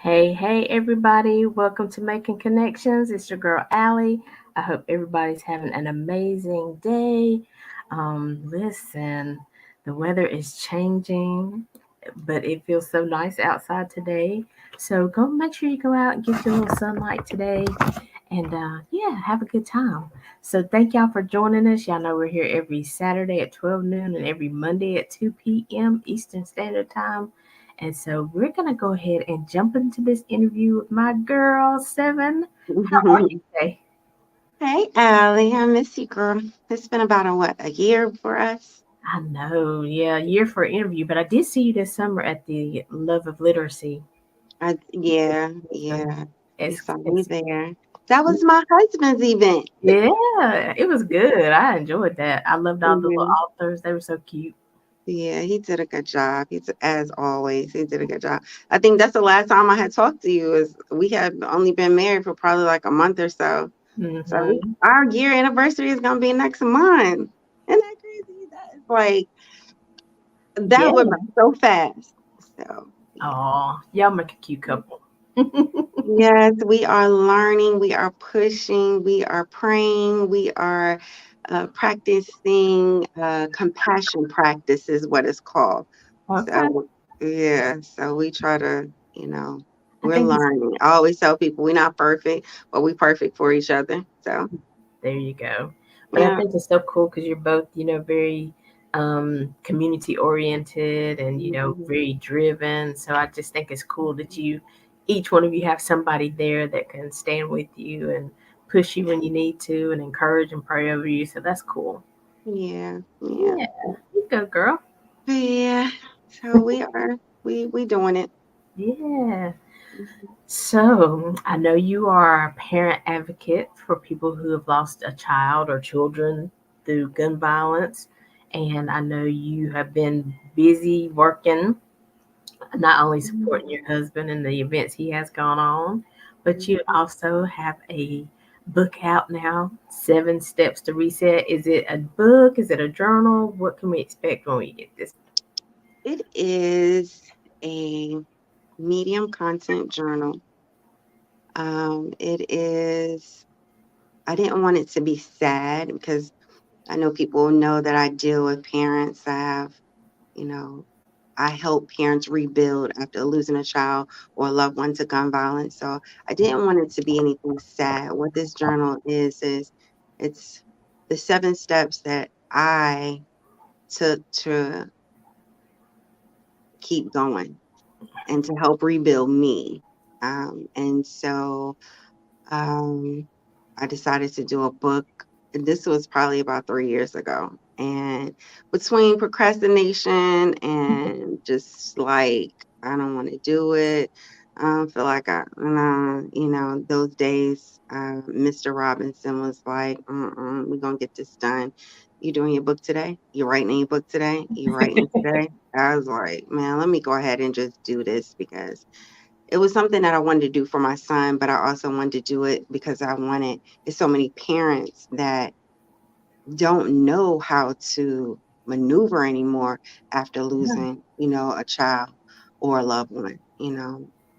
Hey, everybody. Welcome to Making Connections. It's your girl, Aly. I hope everybody's having an amazing day. Listen, the weather is changing, but it feels so nice outside today. So go make sure you go out and get your little sunlight today and yeah, have a good time. So thank y'all for joining us. Y'all know we're here every Saturday at 12 noon and every Monday at 2 p.m. Eastern Standard Time. And so we're going to go ahead and jump into this interview with my girl, Seven. How are you today? Hey, Allie, I miss you, girl. It's been about a year for us. I know, yeah, year for an interview, but I did see you this summer at the Love of Literacy. Yeah, you It's, saw me it's there. That was my husband's event. yeah, it was good. I enjoyed that. I loved all the little Mhm. authors. They were so cute. Yeah, he did a good job. As always, he did a good job. I think that's the last time I had talked to you. Is we had only been married for probably like a month or so. So Hmm. our year anniversary is gonna be next month. Isn't that crazy? That is like that Yeah. went by so fast. So yeah. Oh, y'all make a cute couple. Yes, we are learning, we are pushing, we are praying, we are practicing compassion practice is what it's called. Okay. So, yeah, so we try to, you know, I we're think it's learning. I always tell people we're not perfect, but we perfect for each other. So, there you go. But I yeah, think it's so cool because you're both, very community oriented and, mhm, very driven. So I just think it's cool that each one of you have somebody there that can stand with you and push you when you need to and encourage and pray over you. So that's cool. yeah, yeah, Yeah. You go, girl. yeah. So we doing it. Yeah. So, I know you are a parent advocate for people who have lost a child or children through gun violence. And I know you have been busy working, not only supporting your husband and the events he has gone on, but you Mhm. also have a book out now, Seven Steps to Reset. Is it a book? Is it a journal? What can we expect when we get this? It is a medium content journal. It is, I didn't want it to be sad because I know people know that I deal with parents that have, you know, I help parents rebuild after losing a child or a loved one to gun violence. So I didn't want it to be anything sad. What this journal is it's the 7 steps that I took to keep going and to help rebuild me. And so um, I decided to do a book. And this was probably about 3 years ago. And between procrastination and just like, I don't want to do it. I don't feel like those days, Mr. Robinson was like, we're going to get this done. You doing your book today? You writing in your book today? You writing today? I was like, man, let me go ahead and just do this because it was something that I wanted to do for my son, but I also wanted to do it because I wanted there's so many parents that don't know how to maneuver anymore after losing, a child or a loved one.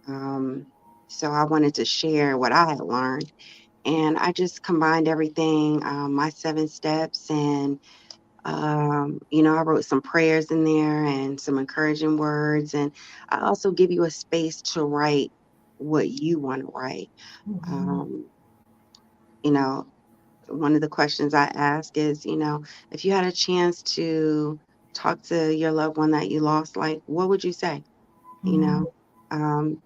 Um, so I wanted to share what I had learned. And I just combined everything, my 7 steps and I wrote some prayers in there and some encouraging words. And I also give you a space to write what you want to write. Mhm. Um, you know, one of the questions I ask is, if you had a chance to talk to your loved one that you lost, like, what would you say? You Mhm. know, um,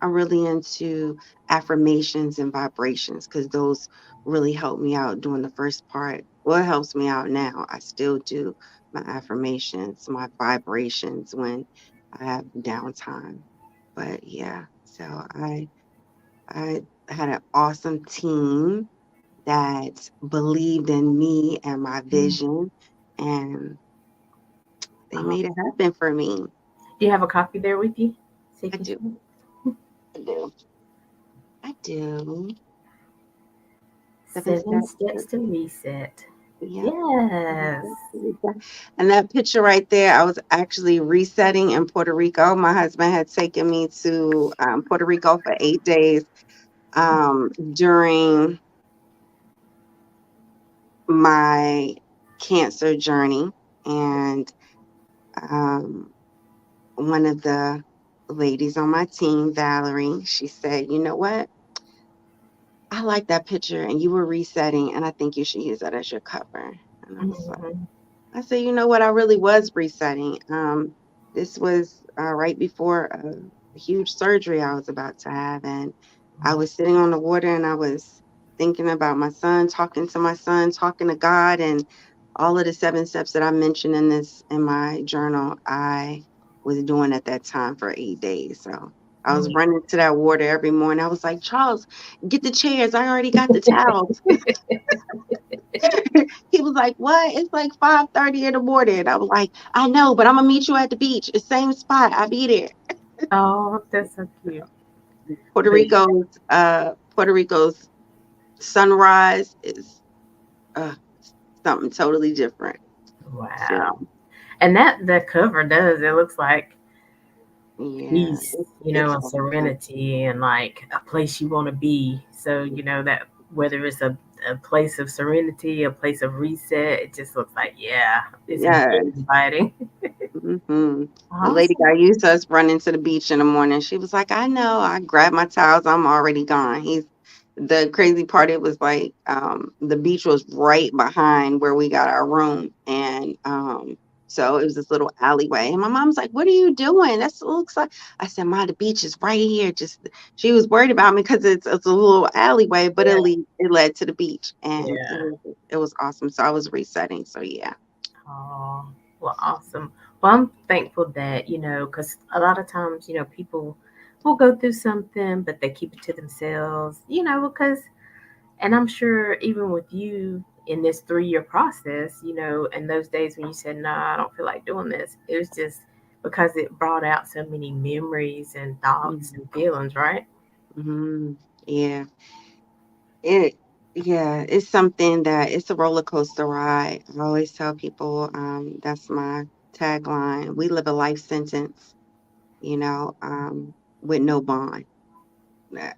I'm really into affirmations and vibrations because those really help me out during the first part. Well, it helps me out now. I still do my affirmations, my vibrations when I have downtime. But yeah, so I had an awesome team that believed in me and my vision, and they Uh, made it happen for me. do you have a copy there with you? So you I can do, show me? I do, I do. Seven Seven steps. Steps to Reset. Yep. Yes. And that picture right there, I was actually resetting in Puerto Rico. My husband had taken me to Puerto Rico for 8 days during my cancer journey. And um, one of the ladies on my team, Valerie, she said, "You know what? I like that picture and you were resetting, and I think you should use that as your cover." And I was like, Mhm. I said, you know what? I really was resetting. This was right before a huge surgery I was about to have. And I was sitting on the water and I was thinking about my son, talking to God, and all of the 7 steps that I mentioned in my journal, I was doing at that time for 8 days. So I was Mhm. running to that water every morning. I was like, Charles, get the chairs. I already got the towels. He was like, "What? It's like 5:30 in the morning." I was like, "I know, but I'm gonna meet you at the beach. The same spot. I'll be there." Oh, that's so cute. Puerto But Rico's sunrise is uh, something totally different. So wow. And that the cover does. It looks like yeah, peace, it's and awesome. serenity and like a place you want to be. So, that whether it's a place of serenity, a place of reset, it just looks like, yeah, it's Yeah. inviting. Hmm. The lady Awesome. got used to us running to the beach in the morning. She was like, "I know." I grabbed my towels. I'm already gone. The crazy part. It was like the beach was right behind where we got our room, and so it was this little alleyway. And my mom's like, "What are you doing? That looks like." I said, "Ma, the beach is right here." Just she was worried about me because it's a little alleyway, but Yeah. it led to the beach, and Yeah. it was awesome. So I was resetting. So yeah. Oh, well, awesome. Well, I'm thankful that, because a lot of times, people will go through something, but they keep it to themselves, because, and I'm sure even with you in this 3-year process, and those days when you said, nah, I don't feel like doing this, it was just because it brought out so many memories and thoughts and feelings, right? Mm-hmm. Yeah. It yeah, it's something that it's a roller coaster ride. I always tell people, that's my tagline. We live a life sentence, you know, with no bond.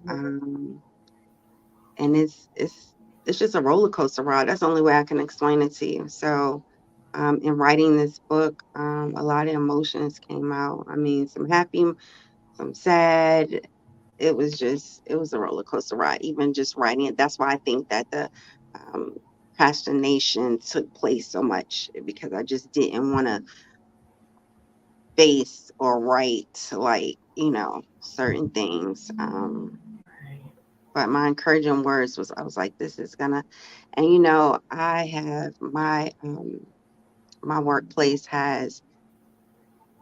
Um, and it's just a roller coaster ride. That's the only way I can explain it to you. So, in writing this book, a lot of emotions came out. I mean, some happy, some sad. It was a roller coaster ride, even just writing it. That's why I think that the um, procrastination took place so much because I just didn't want to face or write like certain things. Right. But my encouraging words was I was like, this is gonna, and I have my workplace has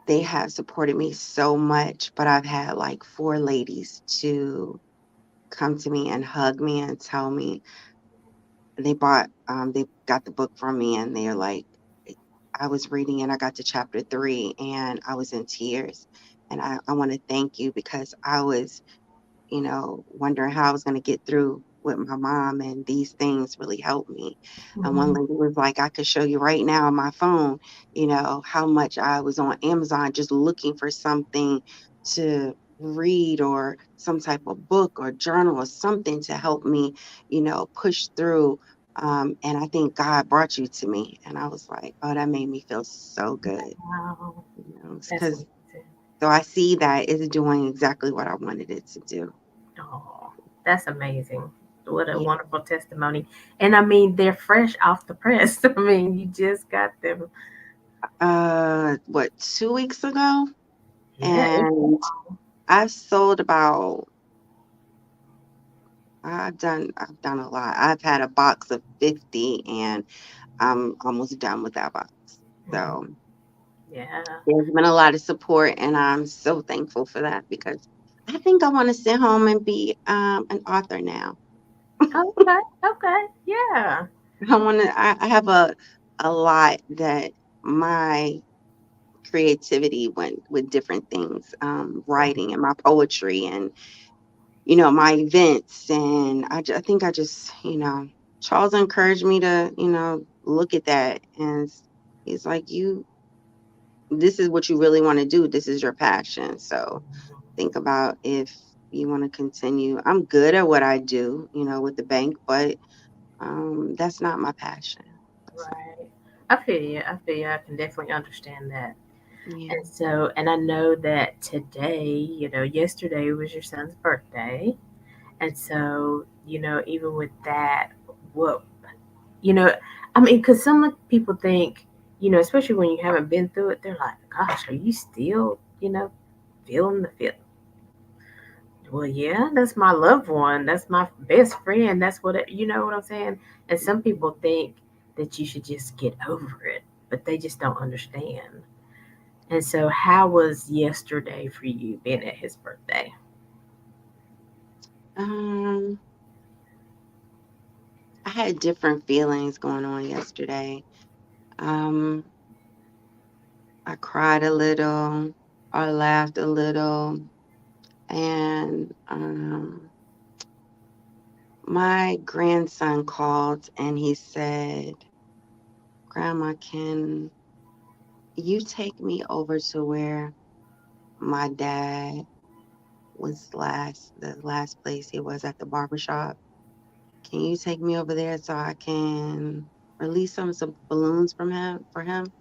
they have supported me so much, but I've had like four ladies to come to me and hug me and tell me they got the book from me, and they're like, I was reading and I got to chapter 3 and I was in tears, and I want to thank you because I was wondering how I was going to get through with my mom, and these things really helped me. And one Mhm. lady was like, I could show you right now on my phone, how much I was on Amazon just looking for something to read or some type of book or journal or something to help me, push through. And I think God brought you to me. And I was like, oh, that made me feel so good, Wow. That's because amazing. so I see that it's doing exactly what I wanted it to do. Oh, that's amazing. What a Yeah. wonderful testimony. And I mean, they're fresh off the press. I mean, you just got them. What, 2 weeks ago? Yeah. And I've sold about I've done a lot. I've had a box of 50 and I'm almost done with that box. Mhm. So Yeah. there's been a lot of support and I'm so thankful for that because I think I want to sit home and be an author now. Okay. Okay. Yeah. I have a lot that my creativity went with different things, writing and my poetry and my events. And I think I just, Charles encouraged me to, look at that and he's like, this is what you really want to do. This is your passion. So think about if you want to continue. I'm good at what I do, with the bank, but that's not my passion. So, Right. I feel you. I feel you. I can definitely understand that. yeah. And so, and I know that today, yesterday was your son's birthday. And so, even with that, what, you know, I mean, because some people think, especially when you haven't been through it, they're like, gosh, are you still, feeling the feel? Well, yeah, that's my loved one. That's my best friend. That's what you know what I'm saying. And some people think that you should just get over it, but they just don't understand. And so, how was yesterday for you being at his birthday? Um, I had different feelings going on yesterday. Um, I cried a little, I laughed a little, and my grandson called and he said, Grandma, can you take me over to where my dad was the last place he was at the barbershop? Can you take me over there so I can release some balloons for him?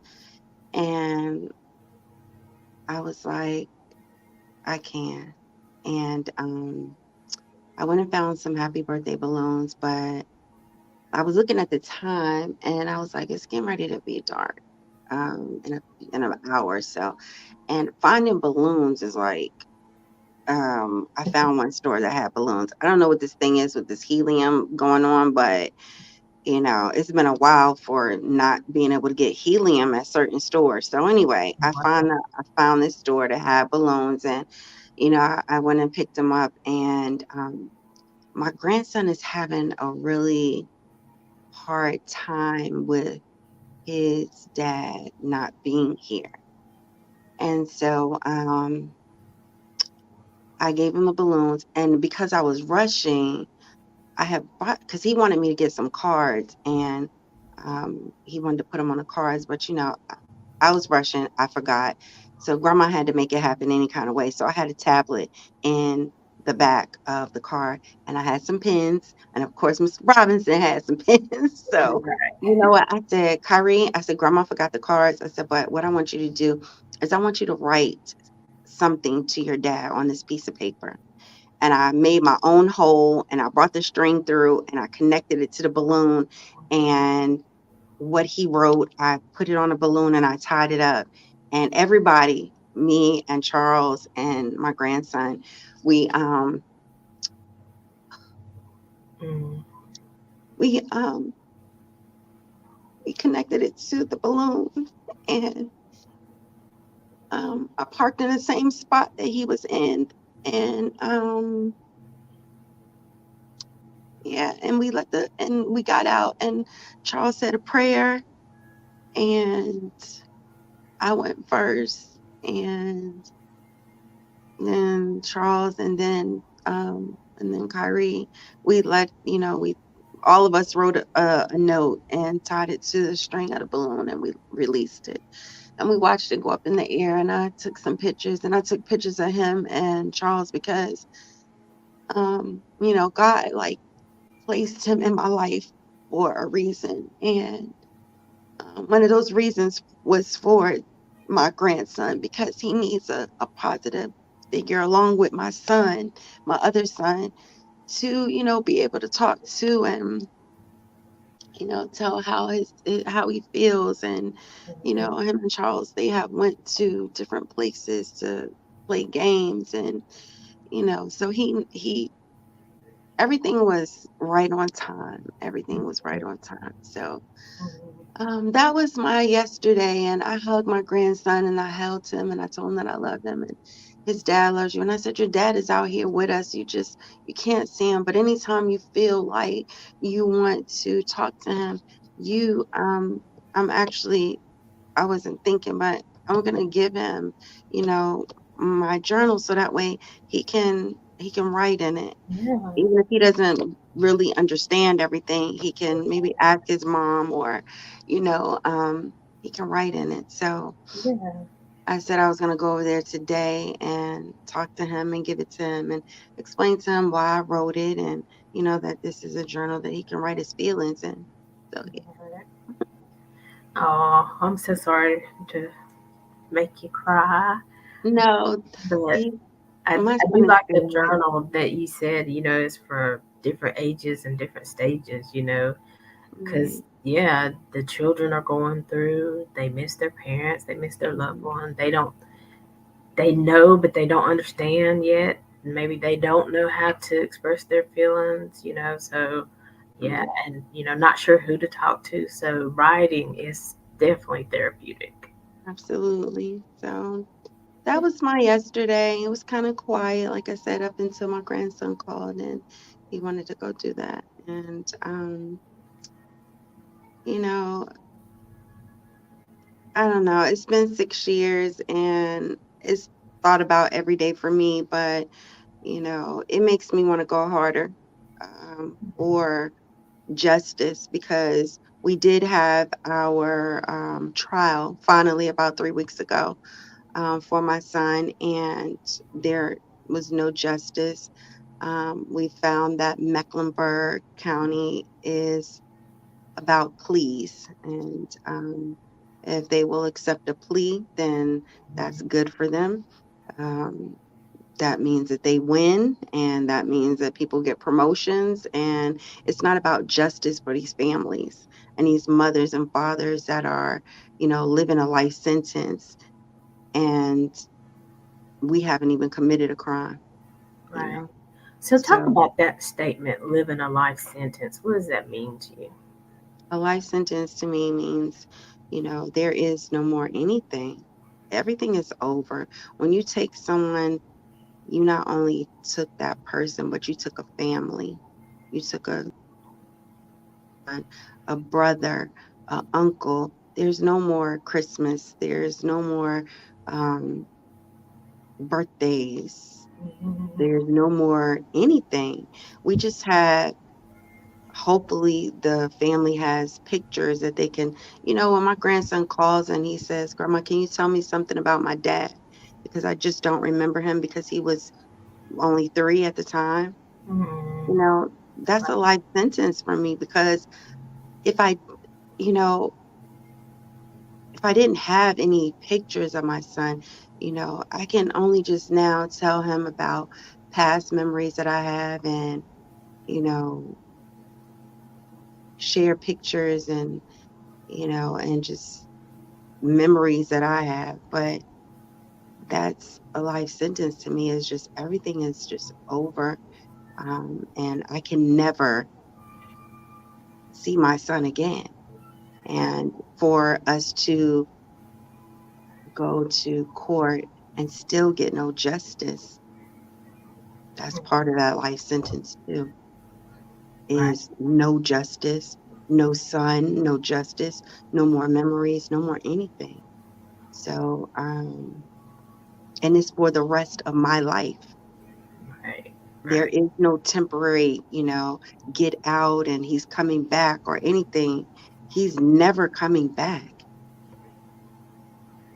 And I was like, I can. And I went and found some happy birthday balloons, but I was looking at the time and I was like, it's getting ready to be dark in an hour or so. And finding balloons is like, I found one store that had balloons. I don't know what this thing is with this helium going on, but it's been a while for not being able to get helium at certain stores. So anyway, Wow. I found this store that had balloons, and I went and picked them up. And my grandson is having a really hard time with his dad not being here, and so I gave him the balloons, and because I was rushing, I had bought because he wanted me to get some cards and he wanted to put them on the cards, but I was rushing, I forgot. So grandma had to make it happen any kind of way. So I had a tablet in the back of the car and I had some pens. And of course, Miss Robinson had some pens. So you know what? I said, Kyrie, I said, Grandma forgot the cards. I said, but what I want you to do is I want you to write something to your dad on this piece of paper and I made my own hole and I brought the string through and I connected it to the balloon and what he wrote, I put it on a balloon and I tied it up. And everybody, me and Charles and my grandson, we Mm, we um we connected it to the balloon and I parked in the same spot that he was in and yeah, and we got out and Charles said a prayer and I went first, and then Charles, and then Kyrie. We all of us wrote a note and tied it to the string of the balloon, and we released it. And we watched it go up in the air, and I took some pictures, and I took pictures of him and Charles because, God like placed him in my life for a reason, and one of those reasons was for my grandson because he needs a positive figure along with my son, my other son, to be able to talk to and tell how he feels and him and Charles they have went to different places to play games and so he everything was right on time, everything was right on time. So that was my yesterday, and I hugged my grandson and I held him and I told him that I love him and his dad loves you. And I said, your dad is out here with us. You can't see him, but anytime you feel like you want to talk to him, you I'm actually I wasn't thinking, but I'm gonna give him, you know, my journal so that way he can write in it yeah. even if he doesn't really understand everything, he can maybe ask his mom, or, you know, he can write in it. So Yeah. I said I was going to go over there today and talk to him and give it to him and explain to him why I wrote it, and, that this is a journal that he can write his feelings in. So, yeah. Oh, I'm so sorry to make you cry, No, but he, my I son do is like the good. journal that you said, it's for different ages and different stages, because, Right. yeah, the children are going through, they miss their parents, they miss their loved Mhm. one. They know, but they don't understand yet. Maybe they don't know how to express their feelings. So, yeah, Mhm. and, not sure who to talk to. So, writing is definitely therapeutic. Absolutely. So that was my yesterday. It was kind of quiet, like I said, up until my grandson called and he wanted to go do that. And, you know, I don't know. It's been 6 years and it's thought about every day for me, but, it makes me want to go harder, or justice, because we did have our trial finally about 3 weeks ago, for my son, and there was no justice. We found that Mecklenburg County is about pleas, and if they will accept a plea, then that's good for them. Um, that means that they win, and that means that people get promotions, and it's not about justice for these families and these mothers and fathers that are, living a life sentence, and we haven't even committed a crime, you Right. know. So, talk So about that statement, living a life sentence. What does that mean to you? a life sentence to me means, there is no more anything. Everything is over. When you take someone, you not only took that person, but you took a family. You took a son, a brother, a uncle. There's no more Christmas. There's no more um, birthdays. Mhm. There's no more anything. We just had, hopefully the family has pictures that they can, when my grandson calls and he says, Grandma, can you tell me something about my dad? Because I just don't remember him because he was only 3 at the time. You Mhm. know, that's a life sentence for me, because if I, you know, if I didn't have any pictures of my son, I can only just now tell him about past memories that I have, and, you know, share pictures, and just memories that I have. But that's a life sentence to me, is just everything is just over. And I can never see my son again. And for us to go to court and still get no justice, that's part of that life sentence too, Right. is no justice, no son, no justice, no more memories, no more anything. So, and it's for the rest of my life. Right. There Right. is no temporary, get out and he's coming back or anything. He's never coming back.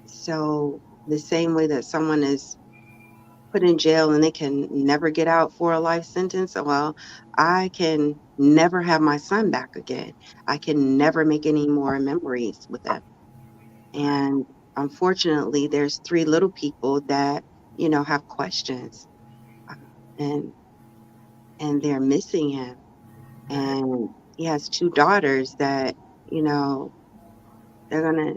So the same way that someone is put in jail and they can never get out for a life sentence, well, I can never have my son back again. I can never make any more memories with them. And unfortunately, there's 3 little people that, have questions, uh, and they're missing him. Right. And he has 2 daughters that, you know, they're gonna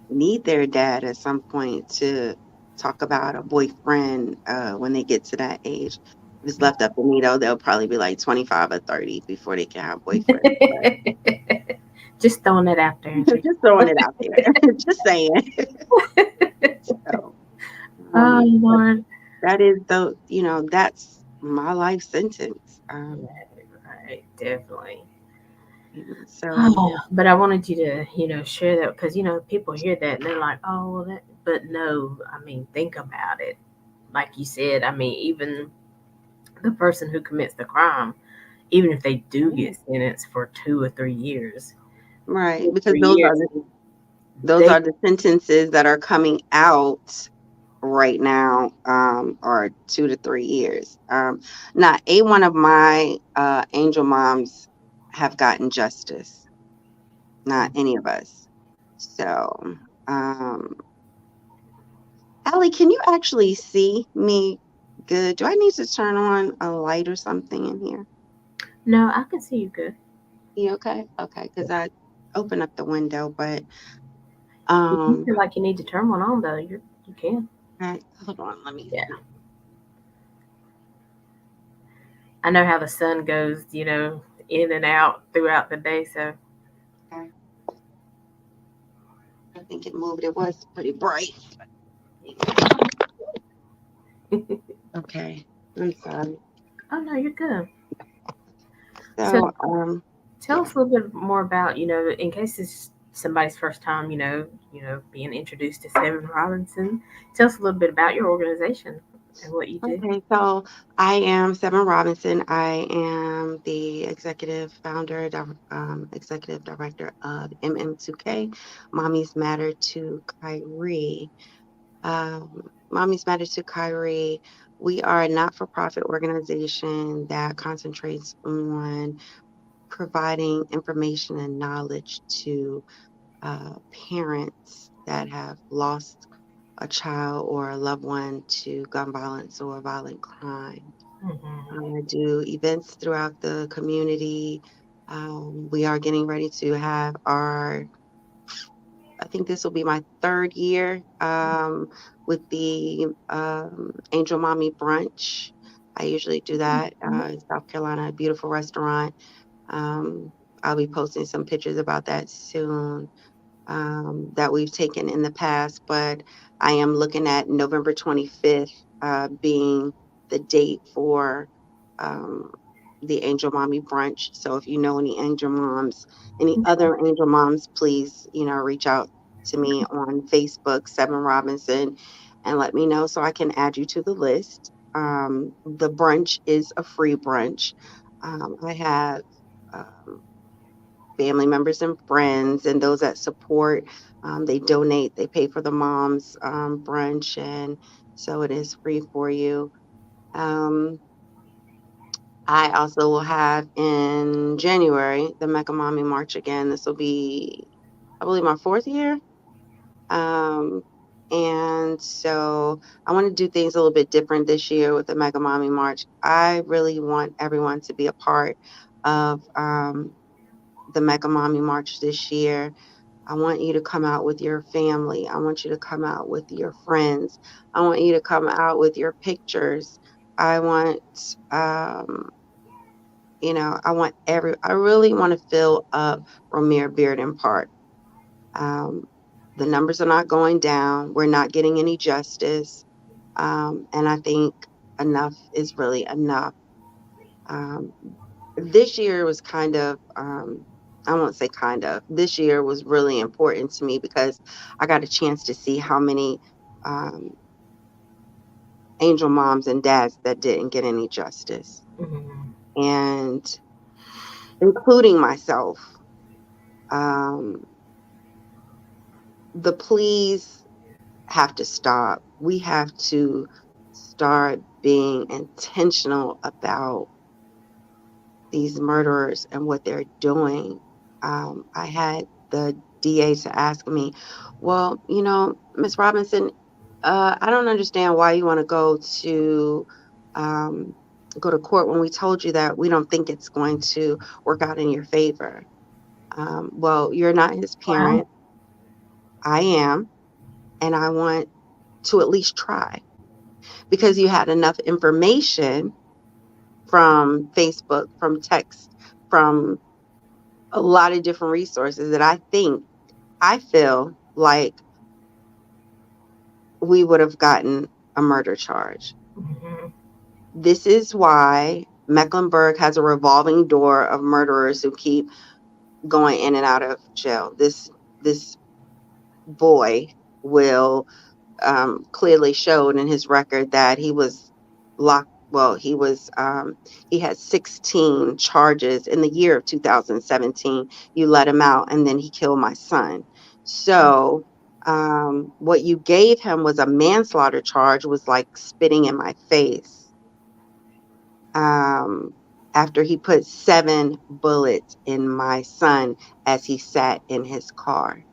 need their dad at some point to talk about a boyfriend, when they get to that age. If it's left up to me, though, they'll probably be like 25 or 30 before they can have boyfriends. But Just throwing it out there, Angie. just throwing it out there, just saying. So, Oh, but Lord. that is that's my life sentence. Right, right, definitely. So But I wanted you to, share that because, people hear that and they're like, oh, well, but no, I mean, think about it. Like you said, I mean, even the person who commits the crime, even if they do Yeah. get sentenced for 2 or 3 years, two Right, or because three years, those they are the sentences that are coming out right now, are 2 to 3 years. Not a one of my angel moms have gotten justice. Not any of us. So, um, Allie, can you actually see me good? Do I need to turn on a light or something in here? no, I can see you good. You okay? Okay, because I opened up the window, but If you um, feel like you need to turn one on, though, you can. hold on, let me Yeah, see. I know how the sun goes, in and out throughout the day. So Okay, I think it moved. It was pretty bright. Okay, I'm sorry. oh no, you're good. So So, tell yeah. us a little bit more about, in case it's somebody's first time, being introduced to Seven Robinson. Tell us a little bit about your organization and what you do. Okay, so I am Seven Robinson. I am the executive director of MM2K, Mommy's Matter to Kyrie. Mommy's Matter to Kyrie. We are a not-for-profit organization that concentrates on providing information and knowledge to parents that have lost a child or a loved one to gun violence or violent crime. Mm-hmm. I do events throughout the community. We are getting ready to have I think this will be my third year with the Angel Mommy Brunch. I usually do that in South Carolina, a beautiful restaurant. Um, I'll be posting some pictures about that soon, that we've taken in the past, but I am looking at November 25th being the date for um, the Angel Mommy Brunch. So if you know any angel moms, any other angel moms, please, reach out to me on Facebook, Seven Robinson, and let me know so I can add you to the list. The brunch is a free brunch. I have um, family members and friends and those that support. They donate, they pay for the mom's brunch, and so it is free for you. Um, I also will have in January the Mecca Mommy March again. This will be, I believe, my fourth year. Um, and so I want to do things a little bit different this year with the Mega Mommy March. I really want everyone to be a part of the Mega Mommy March this year. I want you to come out with your family. I want you to come out with your friends. I want you to come out with your pictures. I want, um, I really want to fill up Romare Bearden Park. Um, the numbers are not going down. We're not getting any justice. And I think enough is really enough. Um, this year was I won't say kind of, this year was really important to me because I got a chance to see how many um, angel moms and dads that didn't get any justice, Mm-hmm. and including myself. Um, the pleas have to stop. We have to start being intentional about these murderers and what they're doing. I had the DA to ask me, well, Miss Robinson, I don't understand why you want to um, go to court when we told you that we don't think it's going to work out in your favor. Well, you're not his Wow. parent. I am, and I want to at least try because you had enough information from Facebook, from text, from a lot of different resources that I feel like we would have gotten a murder charge. Mm-hmm. This is why Mecklenburg has a revolving door of murderers who keep going in and out of jail. This boy will clearly showed in his record that he was locked. well, he had 16 charges in the year of 2017. You let him out, and then he killed my son. So, what you gave him was a manslaughter charge, was like spitting in my face. Um, After he put 7 bullets in my son as he sat in his car.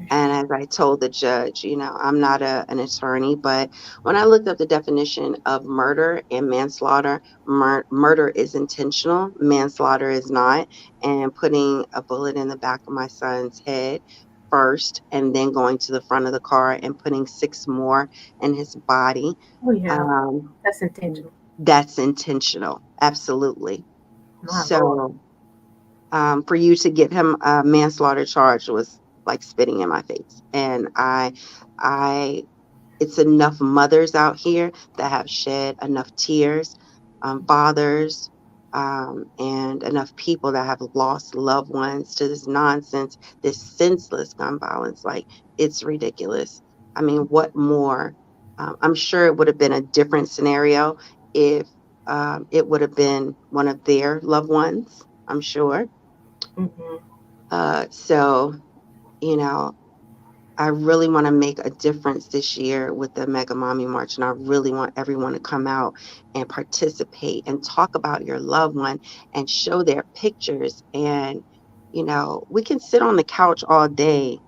And as I told the judge, I'm not an attorney, but when I looked up the definition of murder and manslaughter, murder is intentional, manslaughter is not. And putting a bullet in the back of my son's head first, and then going to the front of the car and putting 6 more in his body, Oh yeah, um, that's intentional. that's intentional. Absolutely. My lord. So, for you to give him a manslaughter charge was like spitting in my face. And I, it's enough mothers out here that have shed enough tears, fathers, and enough people that have lost loved ones to this nonsense, this senseless gun violence. Like, it's ridiculous. I mean, what more? I'm sure it would have been a different scenario if it would have been one of their loved ones. I'm sure. Hmm. So, you know, I really want to make a difference this year with the Mega Mommy March, and I really want everyone to come out and participate and talk about your loved one and show their pictures. And, we can sit on the couch all day,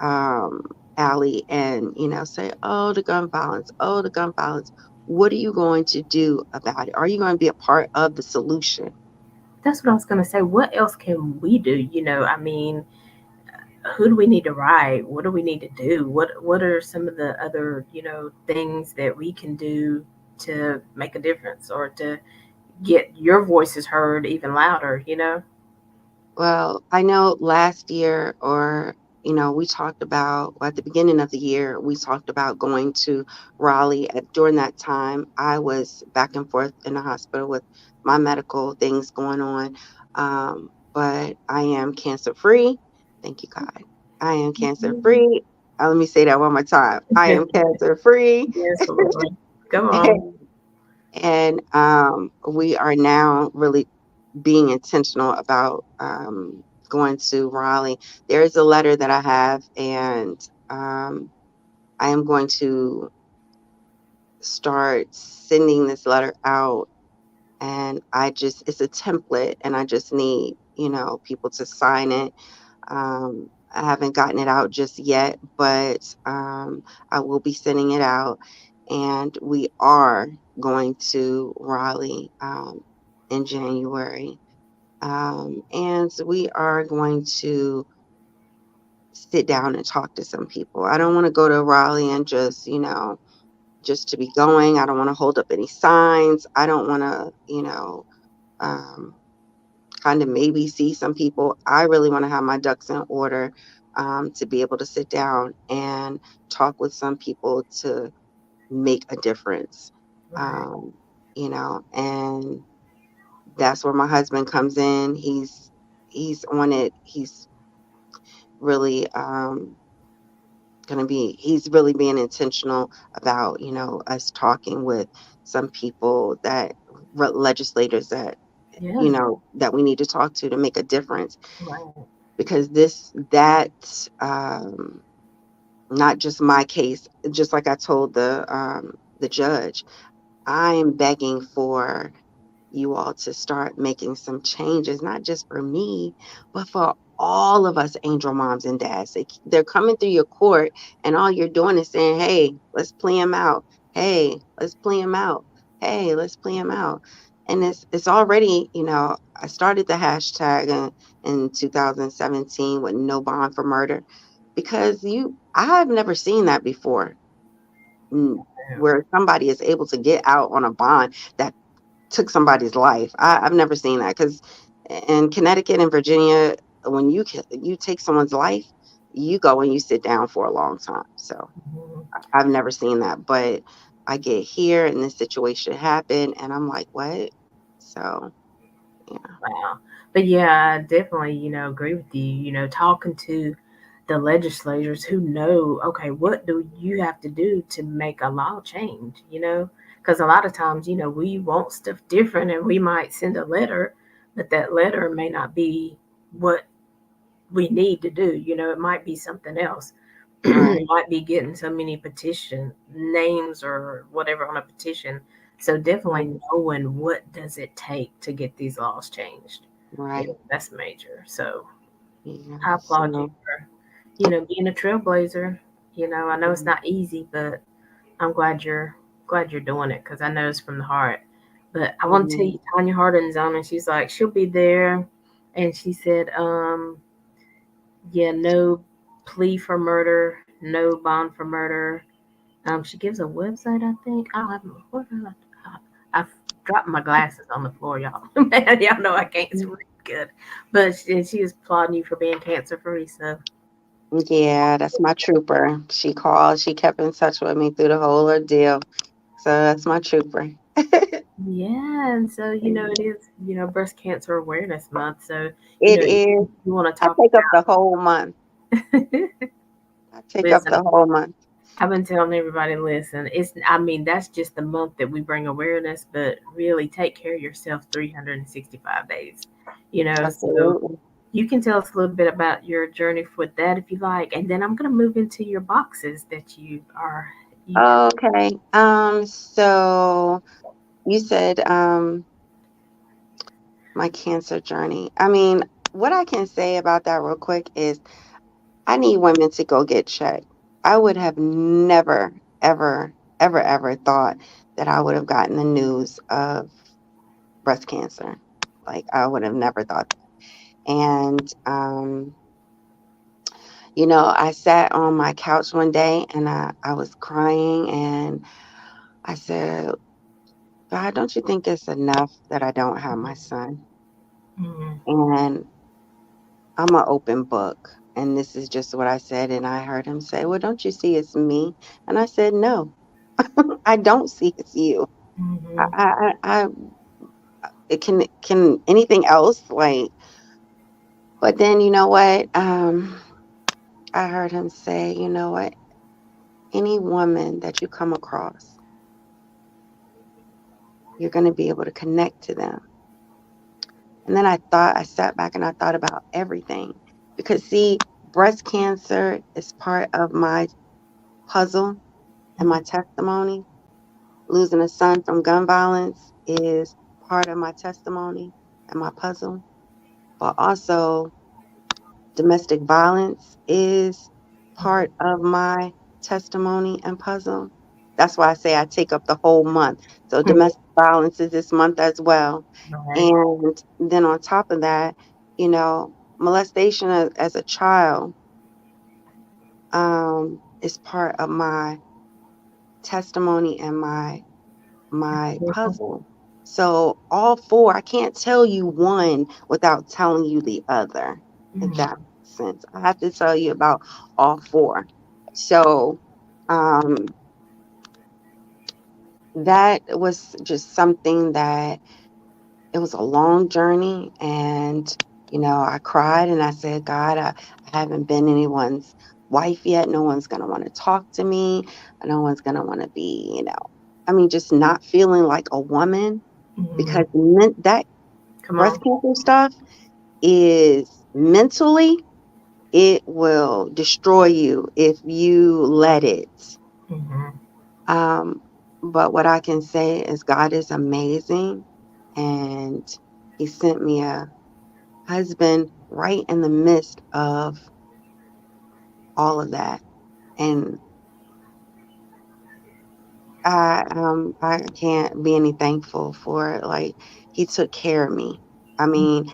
um, Allie, and, say, oh, the gun violence, oh, the gun violence. What are you going to do about it? Are you going to be a part of the solution? That's what I was gonna say. What else can we do? I mean, who do we need to write? What do we need to do? What are some of the other, things that we can do to make a difference or to get your voices heard even louder? Well, I know last year, or, we talked about, well, at the beginning of the year, we talked about going to Raleigh. During that time, I was back and forth in the hospital with my medical things going on. But I am cancer free. Thank you, God. I am cancer Mhm. free. Let me say that one more time. I am cancer free. Yes, Lord. Come on. And we are now really being intentional about going to Raleigh. There is a letter that I have, and I am going to start sending this letter out. And it's a template, and I just need, people to sign it. I haven't gotten it out just yet, but I will be sending it out. And we are going to Raleigh in January. And so we are going to sit down and talk to some people. I don't want to go to Raleigh and just, just to be going. I don't want to hold up any signs. I don't want to, um, kind of maybe see some people. I really want to have my ducks in order, to be able to sit down and talk with some people to make a difference. Right. Um, and that's where my husband comes in. He's on it. He's really he's really being intentional about, us talking with some people that legislators that Yeah. that we need to talk to make a difference, Right. because that not just my case, just like I told the judge, I'm begging for you all to start making some changes, not just for me, but for all of us angel moms and dads. They're coming through your court, and all you're doing is saying, hey, let's play them out. Hey, let's play them out. Hey, let's play them out. And it's already, I started the hashtag in 2017 with no bond for murder, because I've never seen that before, mm, where somebody is able to get out on a bond that took somebody's life. I've never seen that, because in Connecticut and Virginia, when you take someone's life, you go and you sit down for a long time. So Mhm. I've never seen that, but I get here and this situation happened, and I'm like, what? So yeah, Wow. But yeah, I definitely, agree with you. Talking to the legislators who know, okay, what do you have to do to make a law change, you know? Because a lot of times, you know, we want stuff different and we might send a letter, but that letter may not be what we need to do. You know, it might be something else. It Right. might be getting so many petition names or whatever on a petition. So definitely Right. knowing what does it take to get these laws changed. Yeah, Right. that's major. So Yeah. I applaud you So, for, you know, being a trailblazer. You know, I know it's mm, not easy, but I'm glad you're doing it because I know it's from the heart. But I want to tell mm, you, Tanya Hardin's on, and she's like, she'll be there, and she said, yeah, no plea for murder, no bond for murder. She gives a website, I think. I don't have what did I've dropped my glasses on the floor, y'all. Man, y'all know I can't mm. read good, but she was applauding you for being cancer free. So Yeah, that's my trooper. She called. She kept in touch with me through the whole ordeal. So that's my trooper. yeah, and so you know it is breast cancer awareness month. So you know It if is. you want to I talk take up the whole month. about, I take up listen, the whole month. I've been telling everybody, listen, it's I mean that's just the month that we bring awareness, but really take care of yourself 365 days. You know, so Absolutely. you can tell us a little bit about your journey with that if you like, and then I'm gonna move into your boxes that you have. Okay. So you said my cancer journey. I mean, what I can say about that real quick is I need women to go get checked. I would have never, ever, ever thought that I would have gotten the news of breast cancer. Like I would have never thought that. And I sat on my couch one day and I was crying and I said, God, don't you think it's enough that I don't have my son? Mm-hmm. And I'm an open book. And this is just what I said. And I heard him say, well, don't you see it's me? And I said, no, I don't see it's you. Mm-hmm. It can anything else like, but then you know what? I heard him say, you know what? Any woman that you come across, you're going to be able to connect to them. And then I sat back and I thought about everything because see, breast cancer is part of my puzzle and my testimony. Losing a son from gun violence is part of my testimony and my puzzle. But also, domestic violence is part of my testimony and puzzle. That's why I say I take up the whole month. So, Mm-hmm. domestic violence is this month as well. Right. And then on top of that, molestation as a child is part of my testimony and my puzzle. So all four, I can't tell you one without telling you the other, if Mm-hmm. that makes sense. I have to tell you about all four. So um, that was just something that it was a long journey. And, I cried and I said, God, I haven't been anyone's wife yet. No one's going to want to talk to me. No one's going to want to be, I mean, just not feeling like a woman Mm-hmm. because that Come breast on. cancer stuff is mentally, it will destroy you if you let it. Mm-hmm. Um, but what I can say is God is amazing, and He sent me a husband right in the midst of all of that. And I can't be any thankful for it. Like he took care of me. I mean,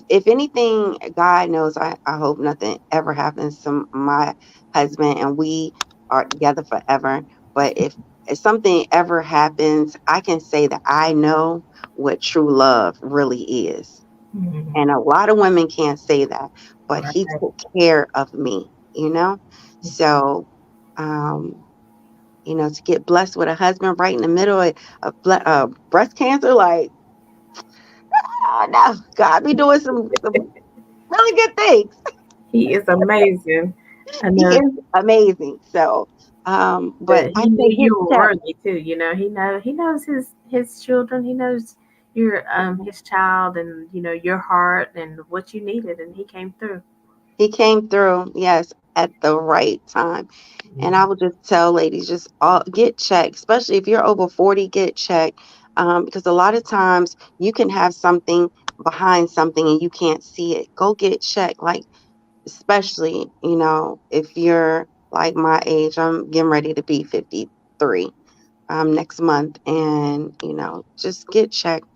if anything, God knows I hope nothing ever happens to my husband and we are together forever. But if something ever happens, I can say that I know what true love really is. Mm-hmm. And a lot of women can't say that, but he Right. took care of me. So um to get blessed with a husband right in the middle of breast cancer, like, oh no, God be doing some really good things. He is amazing. I He know is amazing. So, but that I he knew say get you were checked. worthy too. You know, he knows his children. He knows your his child, and you know your heart and what you needed, and he came through. He came through, yes, at the right time. And I would just tell ladies, just all, get checked, especially if you're over 40, get checked. Because a lot of times you can have something behind something and you can't see it. Go get checked. Like, especially, if you're like my age, I'm getting ready to be 53 next month, and just get checked.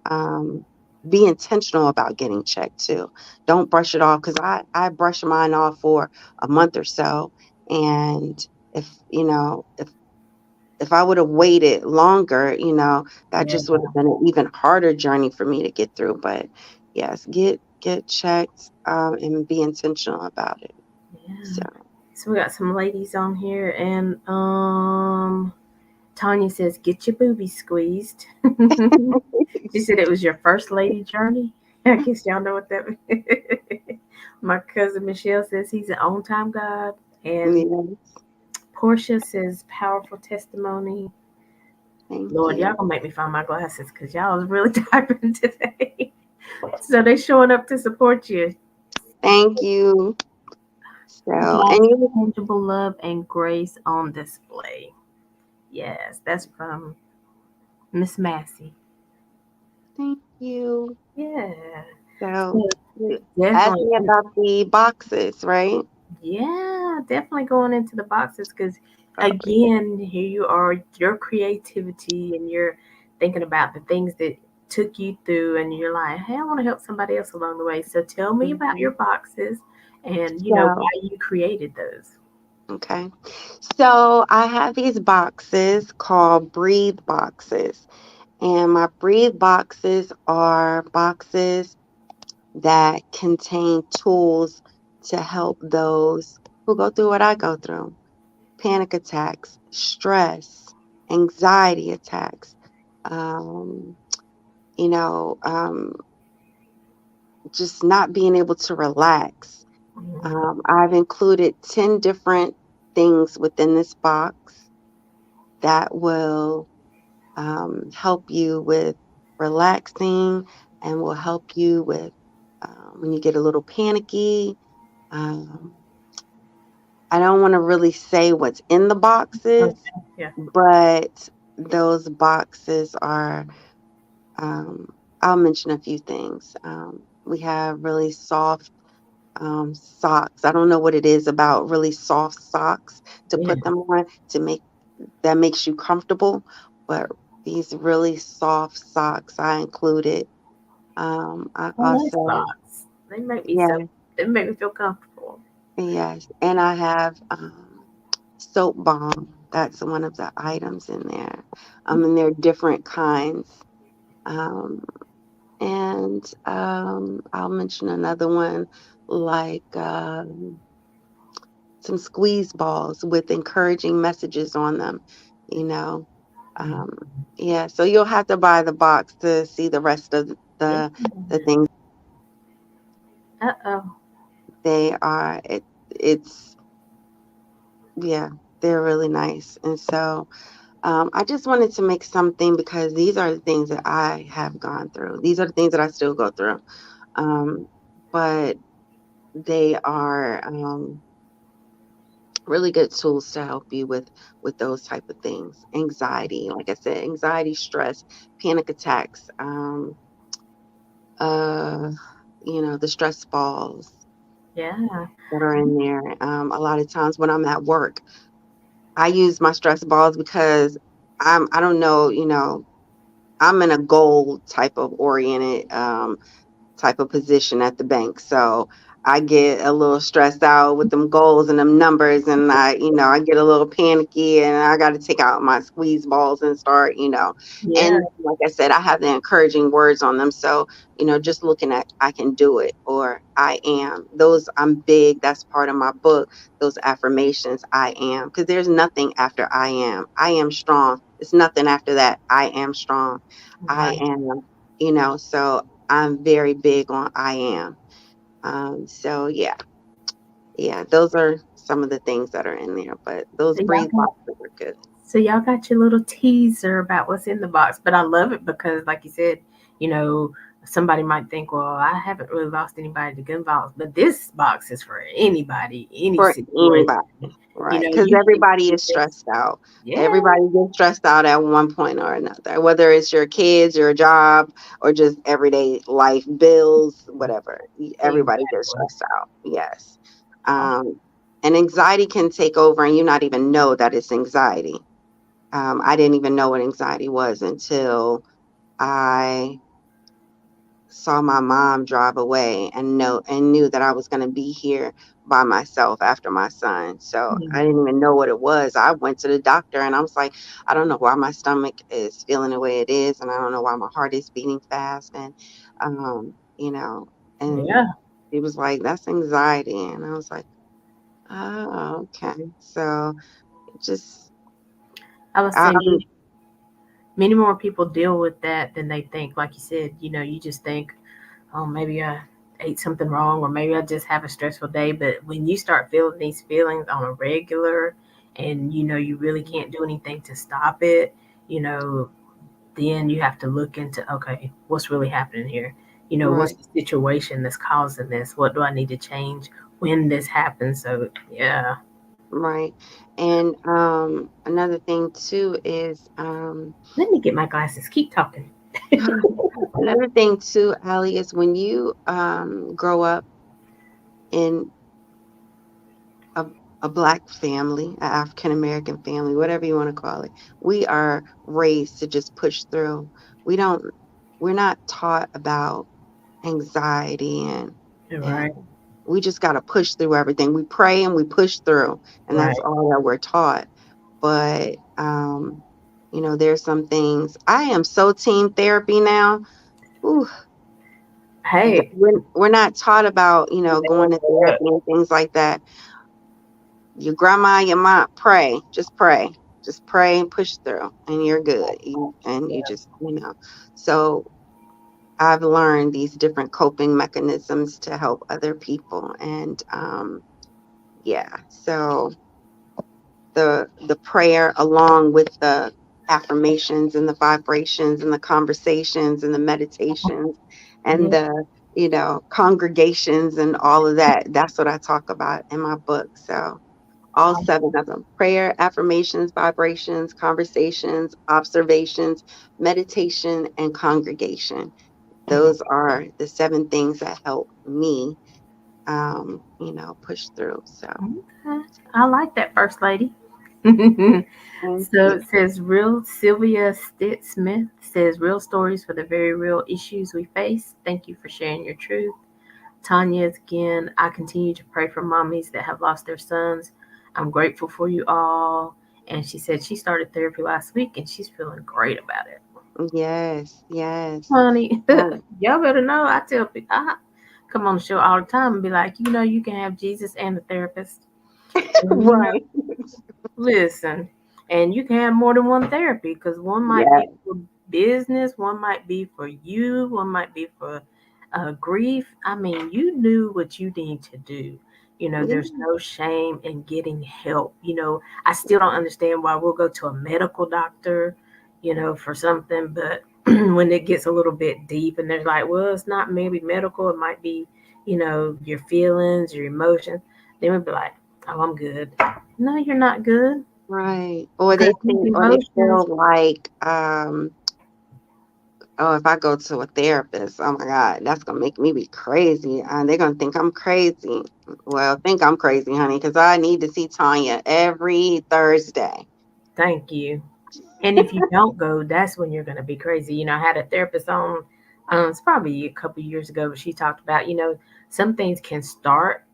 um, be intentional about getting checked too. Don't brush it off, because I brush mine off for a month or so, and if I would have waited longer, that Yeah, just would have been an even harder journey for me to get through. But yes, get checked, and be intentional about it. So yeah. So we got some ladies on here, and Tanya says, "Get your boobies squeezed." She said it was your first lady journey. I guess y'all know what that means. My cousin Michelle says he's an on time God. And yes, Portia says powerful testimony. thank Lord, y'all you. gonna make me find my glasses because y'all is really typing today. So they showing up to support you. Thank you. So, and God's you, tangible love and grace on display. Yes, that's from Miss Massey. thank you. Yeah. So, So you asked definitely, me about the boxes, right? yeah, definitely going into the boxes because All right. again, here you are, your creativity, and you're thinking about the things that took you through, and you're like, hey, I want to help somebody else along the way. So tell me about Mhm. your boxes, and you know So, why you created those. okay. So, I have these boxes called breathe boxes. And my breathe boxes are boxes that contain tools to help those who go through what I go through: panic attacks, stress, anxiety attacks, um, you know, um, just not being able to relax. Mhm. I've included 10 different things within this box that will help you with relaxing, and will help you with when you get a little panicky. Um, I don't want to really say what's in the boxes, Okay. Yeah. but those boxes are, um, I'll mention a few things. We have really soft socks. I don't know what it is about really soft socks to Yeah. put them on to make that makes you comfortable, but these really soft socks I included. I I like also, socks. They make me so. yeah, They make me feel comfortable. yes, and I have soap balm. That's one of the items in there. And there are different kinds. Um, and I'll mention another one, like some squeeze balls with encouraging messages on them, you know. Um, yeah, so you'll have to buy the box to see the rest of Yeah. the things. Uh-oh. They are it's yeah, they're really nice. And so I just wanted to make something, because these are the things that I have gone through. These are the things that I still go through. Um, but they are really good tools to help you with those type of things. Anxiety, like I said, anxiety, stress, panic attacks, uh, the stress balls Yeah. that are in there. A lot of times when I'm at work, I use my stress balls because I don't know, I'm in a goal type of oriented type of position at the bank. So I get a little stressed out with them goals and them numbers, and I get a little panicky, and I got to take out my squeeze balls and start, Yeah. and like I said, I have the encouraging words on them. So, just looking at I can do it, or I am. Those I'm big. That's part of my book. Those affirmations, I am, because there's nothing after I am. I am strong. It's nothing after that. I am strong. I Right. am, so I'm very big on I am. So yeah, yeah, those are some of the things that are in there, but those So y'all breathe got boxes are good. so y'all got your little teaser about what's in the box, but I love it because, like you said, you know, somebody might think, well, I haven't really lost anybody to gun violence, but this box is for anybody, any For situation. anybody, You right? know, Because you can everybody do is this. stressed out. Yeah, Everybody gets stressed out at one point or another, whether it's your kids, your job, or just everyday life, bills, whatever. Everybody gets exactly. stressed out. Yes. Um, and anxiety can take over and you not even know that it's anxiety. I didn't even know what anxiety was until I saw my mom drive away and knew that I was going to be here by myself after my son. So I Mhm. didn't even know what it was. I went to the doctor and I was like, I don't know why my stomach is feeling the way it is, and I don't know why my heart is beating fast, and you know, and Yeah, he was like, that's anxiety, and I was like, oh, okay. So just I would say I'm many more people deal with that than they think. Like you said, you just think, oh, maybe I ate something wrong, or maybe I just have a stressful day. But when you start feeling these feelings on a regular, and you really can't do anything to stop it, you know, then you have to look into, okay, what's really happening here? What's right. the situation that's causing this? What do I need to change when this happens? So yeah, Right. And another thing too is let me get my glasses. Keep talking. another thing too, Allie, is when you grow up in a a black family, an African American family, whatever you want to call it, we are raised to just push through. We don't we're not taught about anxiety and Right, we just got to push through everything. We pray and we push through, and that's right. all that we're taught. But there's some things. I am so team therapy now. Ooh, Hey, we're not taught about going to look, therapy and things like that. Your grandma, your mom, just pray and push through, and you're good. You just So I've learned these different coping mechanisms to help other people, and yeah. So the prayer along with the affirmations and the vibrations and the conversations and the meditations and yeah. the congregations and all of that, that's what I talk about in my book. So all seven of them: prayer, affirmations, vibrations, conversations, observations, meditation, and congregation. Mhm. Those are the seven things that help me push through. So Okay. I like that, First Lady. thank So you. it says real Sylvia Stitt Smith says real stories for the very real issues we face. Thank you for sharing your truth. Tanya again, I continue to pray for mommies that have lost their sons. I'm grateful for you all. And she said she started therapy last week and she's feeling great about it. Yes, yes. Honey, Um, y'all better know. I tell people, I come on the show all the time and be like, you can have Jesus and the therapist. And right. listen, and you can have more than one therapy because one might Yeah, be for business, one might be for you, one might be for grief. I mean, you knew what you need to do. There's yeah, no shame in getting help. I still don't understand why we'll go to a medical doctor, for something, but when it gets a little bit deep and they're like, well, it's not maybe medical, it might be, your feelings, your emotions, then we'll be like, oh, I'm good. No, you're not good right. Or because they these think, or they emotions. feel like, oh, if I go to a therapist, oh my God, that's gonna make me be crazy. They're gonna think I'm crazy. Well, think I'm crazy, honey, because I need to see Tanya every Thursday. Thank you. And if you don't go, that's when you're going to be crazy. I had a therapist on, it's probably a couple years ago, but she talked about, some things can start,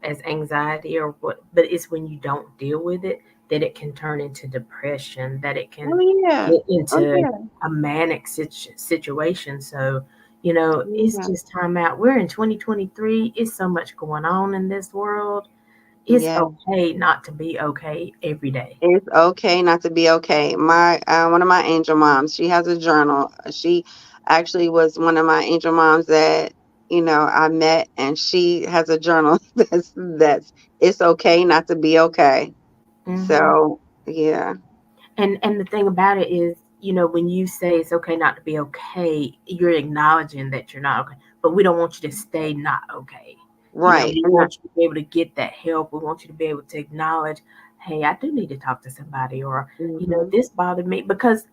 as anxiety or what, but it's when you don't deal with it that it can turn into depression, that it can Oh yeah. get Oh into yeah. a manic situation. So, it's Yeah. just time out. We're in 2023. It's so much going on in this world. It's Yeah. okay not to be okay every day. It's okay not to be okay. My one of my angel moms, she has a journal. She actually was one of my angel moms that I met, and she has a journal that's it's okay not to be okay. Hmm. So yeah. And the thing about it is, when you say it's okay not to be okay, you're acknowledging that you're not okay. But we don't want you to stay not okay. Right. We And want you to be able to get that help. We want you to be able to acknowledge, hey, I do need to talk to somebody, or hmm this bothered me because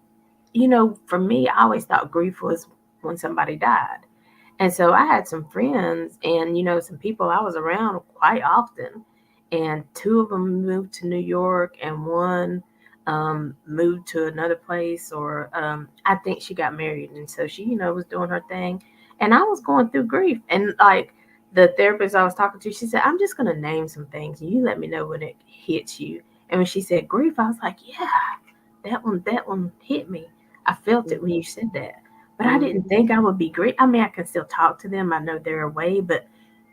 for me, I always thought grief was when somebody died. And so I had some friends and, some people I was around quite often. And two of them moved to New York, and one moved to another place, or I think she got married. And so she, was doing her thing. And I was going through grief. And like the therapist I was talking to, she said, I'm just going to name some things and you let me know when it hits you. And when she said grief, I was like, yeah, that one hit me. I felt it when you said that. But I didn't hmm think I would be great. I mean, I can still talk to them. I know they're away, but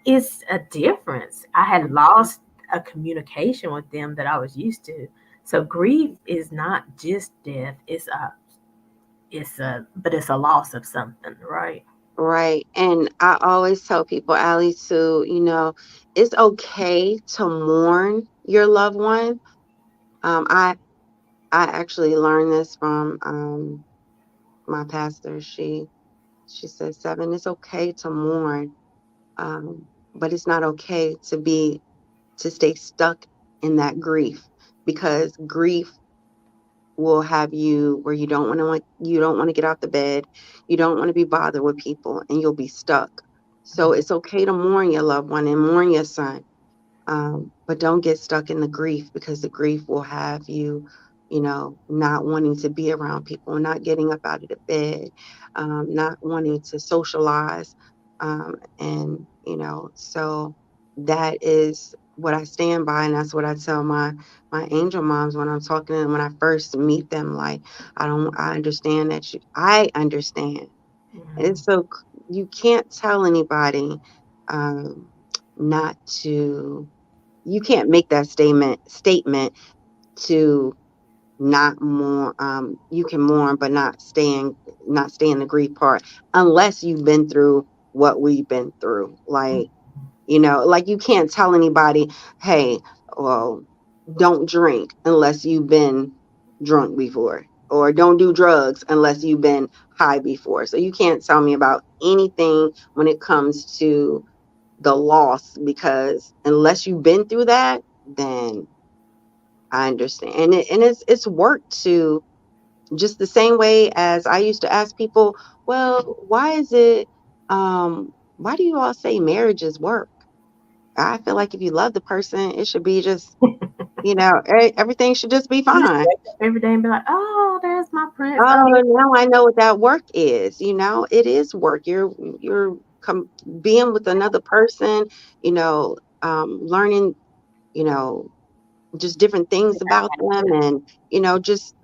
it's a difference. I had lost a communication with them that I was used to. So grief is not just death. But it's a loss of something, right? Right. And I always tell people, Allie, to, it's okay to mourn your loved one. I actually learned this from my pastor. She said, Seven, it's okay to mourn, but it's not okay to stay stuck in that grief, because grief will have you where you don't want to get out the bed, you don't want to be bothered with people, and you'll be stuck. So it's okay to mourn your loved one and mourn your son, but don't get stuck in the grief, because the grief will have you, not wanting to be around people, not getting up out of the bed, not wanting to socialize. And, so that is what I stand by. And that's what I tell my angel moms when I'm talking to them, when I first meet them. Like, I understand that I understand. And Mhm. so you can't tell anybody, um, not to you can't make that statement to not mourn. You can mourn but not stay in the grief part, unless you've been through what we've been through. Like you can't tell anybody, hey, well, don't drink unless you've been drunk before, or don't do drugs unless you've been high before. So you can't tell me about anything when it comes to the loss, because unless you've been through that, then I understand. And it's work to, just the same way as I used to ask people, well, why do you all say marriage is work? I feel like if you love the person, it should be just, everything should just be You just fine. wake up every day and be like, oh, there's my prince. Oh, Oh, now I know what that work is. It is work. You're being with another person, learning, you know, just different things about them, and just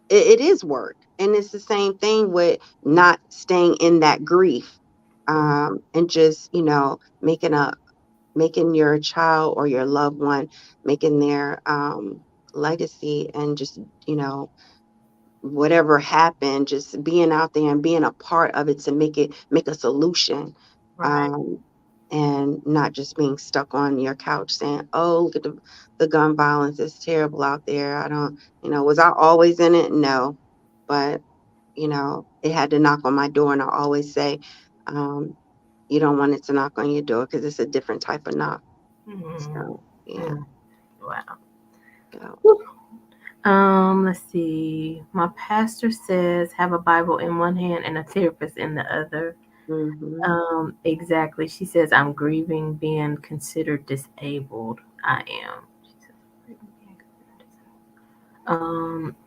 it is work. And it's the same thing with not staying in that grief, mhm, and just making your child or your loved one, making their legacy, and just you know whatever happened, just being out there and being a part of it to make a solution, right. um, and not just being stuck on your couch saying, "Oh, look at the gun violence is terrible out there." I don't, was I always in it? No, but it had to knock on my door, and I always say, um, you don't want it to knock on your door because it's a different type of knock. Mhm, So yeah, mm, wow. yeah. Let's see. My pastor says have a Bible in one hand and a therapist in the other. hmm Exactly. She says I'm grieving being considered disabled. I am.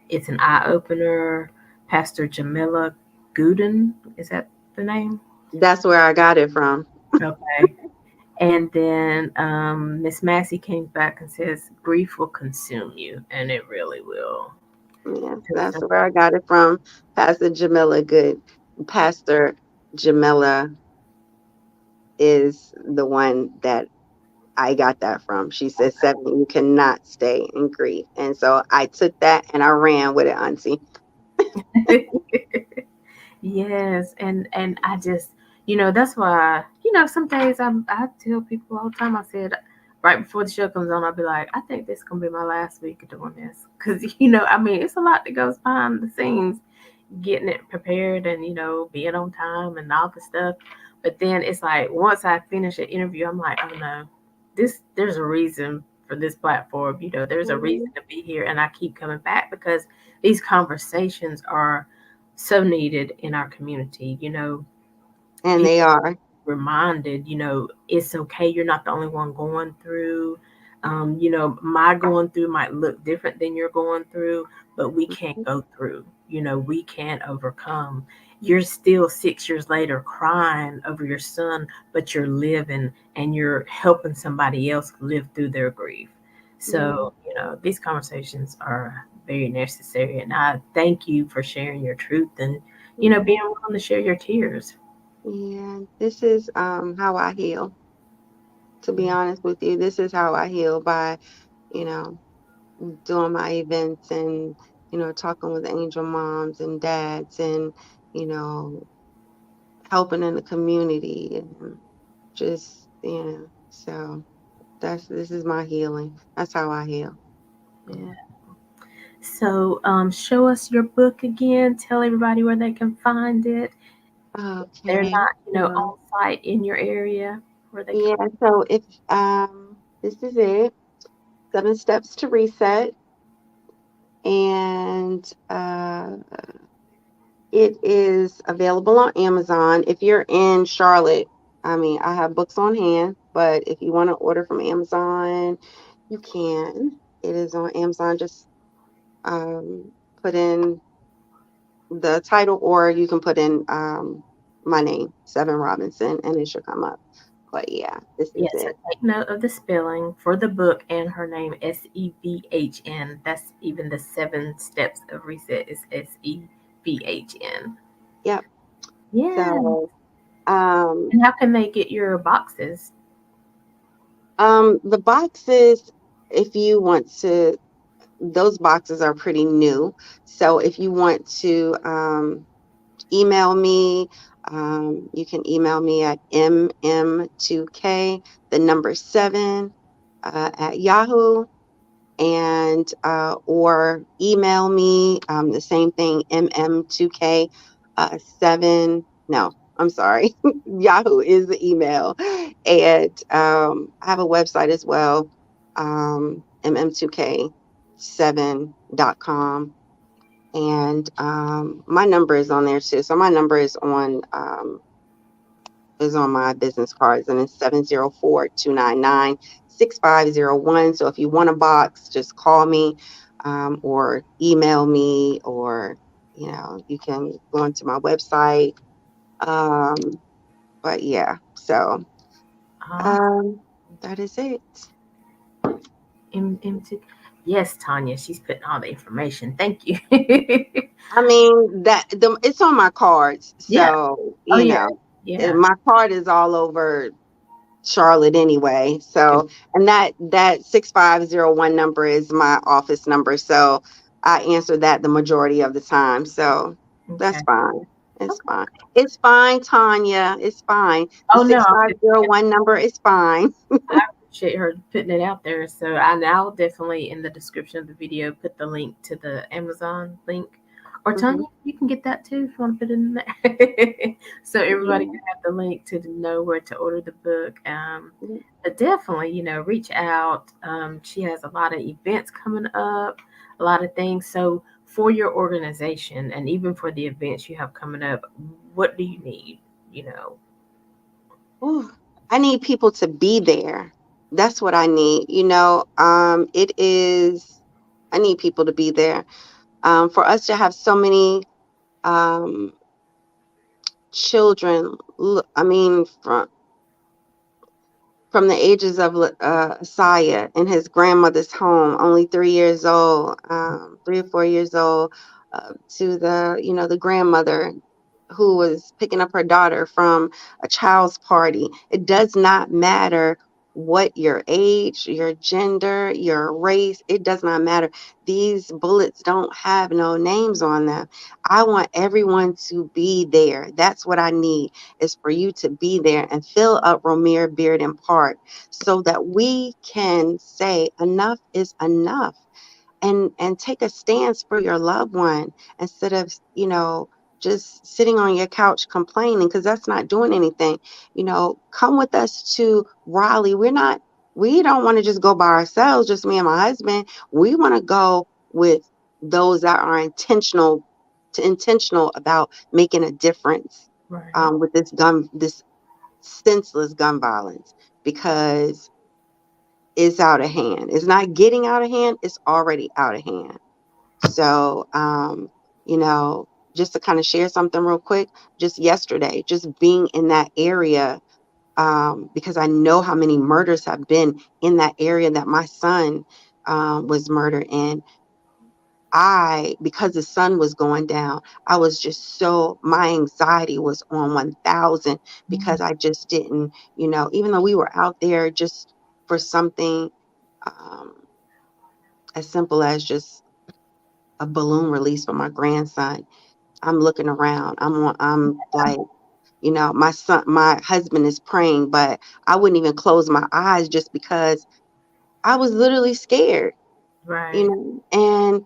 It's an eye opener. Pastor Jamila Gooden, is that the name? That's where I got it from. Okay. And then Miss Massey came back and says grief will consume you, and it really will. Yes, that's where I got it from. Pastor Jamila Good. Pastor Jamila is the one that I got that from. She said, Seven, you cannot stay in grief. And so I took that and I ran with it, Auntie. Yes, and I just, That's why, some days I tell people all the time, I said, right before the show comes on, I'll be like, I think this is going to be my last week of doing this. Because, I mean, it's a lot that goes behind the scenes, getting it prepared and, being on time and all the stuff. But then it's like, once I finish an interview, I'm like, oh no, there's a reason for this platform. There's a reason Mhm. to be here. And I keep coming back because these conversations are so needed in our community. And People they are. reminded, it's okay. You're not the only one going through. My going through might look different than you're going through, but we can't Mhm. go through. We can't overcome. You're still 6 years later crying over your son, but you're living and you're helping somebody else live through their grief. Yeah. So, these conversations are very necessary. And I thank you for sharing your truth and, being Yeah. willing to share your tears. Yeah. This is how I heal, to be honest with you. This is how I heal by, you know, doing my events and, talking with angel moms and dads and, you know, helping in the community and just, so this is my healing. That's how I heal. Yeah. So, show us your book again. Tell everybody where they can find it. They're Okay. not, So, on site in your area where they yeah, come. so if this is it, 7 steps to reset. And it is available on Amazon. If you're in Charlotte, I mean, I have books on hand, but if you want to order from Amazon, you can. It is on Amazon. Just um, put in the title, or you can put in my name, Seven Robinson, and it should come up. But yeah, this is Yes, so it. take note of the spelling for the book and her name, Sevhn. That's even the 7 steps of reset is Sevhn. Yep. Yeah. So um, And how can they get your boxes? the boxes, if you want to, those boxes are pretty new. So if you want to email me, you can email me at mm2k, the number 7, at Yahoo, and or email me, the same thing, mm2k 7. No, I'm sorry. Yahoo is the email, and I have a website as well, mm2k7.com, and my number is on there too. So my number is on my business cards, and it's 704-299-6501. So if you want a box, just call me, or email me, or you can go onto my website. Um, but yeah, so Awesome. um, that is it. M2. Yes, Tanya, she's putting all the information. Thank you. I mean it's on my cards, Yeah. so Oh, yeah. Yeah. my card is all over Charlotte anyway. Okay. So, and that 6501 number is my office number. So I answer that the majority of the time. So that's Okay. fine. It's Okay. fine. It's fine, Tanya. It's fine. The Oh, no. I'm just saying, 6501 number is fine. I appreciate her putting it out there. So I'll definitely in the description of the video put the link to the Amazon link. Or Hmm. Tanya, you can get that too if you want to put it in there. So everybody Yeah. can have the link to know where to order the book. Yeah. But definitely, reach out. She has a lot of events coming up, a lot of things. So for your organization and even for the events you have coming up, what do you need? You know, Ooh, I need people to be there. That's what I need. I need people to be there. For us to have so many um, children, I mean, from the ages of Isaiah in his grandmother's home, only 3 years old, 3 or 4 years old, to the grandmother who was picking up her daughter from a child's party. It does not matter what your age, your gender, your race, it does not matter. These bullets don't have no names on them. I want everyone to be there. That's what I need, is for you to be there and fill up Romere Bearden Park so that we can say enough is enough, and take a stance for your loved one instead of, just sitting on your couch complaining, because that's not doing anything. Come with us to Raleigh. We don't want to just go by ourselves, just me and my husband. We want to go with those that are intentional about making a difference, Right. with this senseless gun violence, because it's out of hand. It's not getting out of hand, it's already out of hand. So, you know, just to kind of share something real quick, just yesterday, just being in that area, because I know how many murders have been in that area that my son was murdered in. Because the sun was going down, I was just my anxiety was on 1,000, because Mm. I just didn't, even though we were out there just for something um, as simple as just a balloon release for my grandson. I'm looking around. I'm like, my husband is praying, but I wouldn't even close my eyes just because I was literally scared, Right. and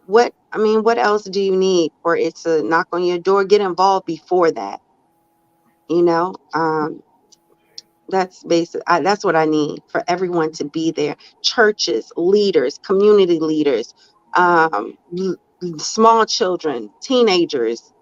what else do you need for it to knock on your door? Get involved before that, you know? That's basic. That's what I need, for everyone to be there. Churches, leaders, community leaders, small children, teenagers.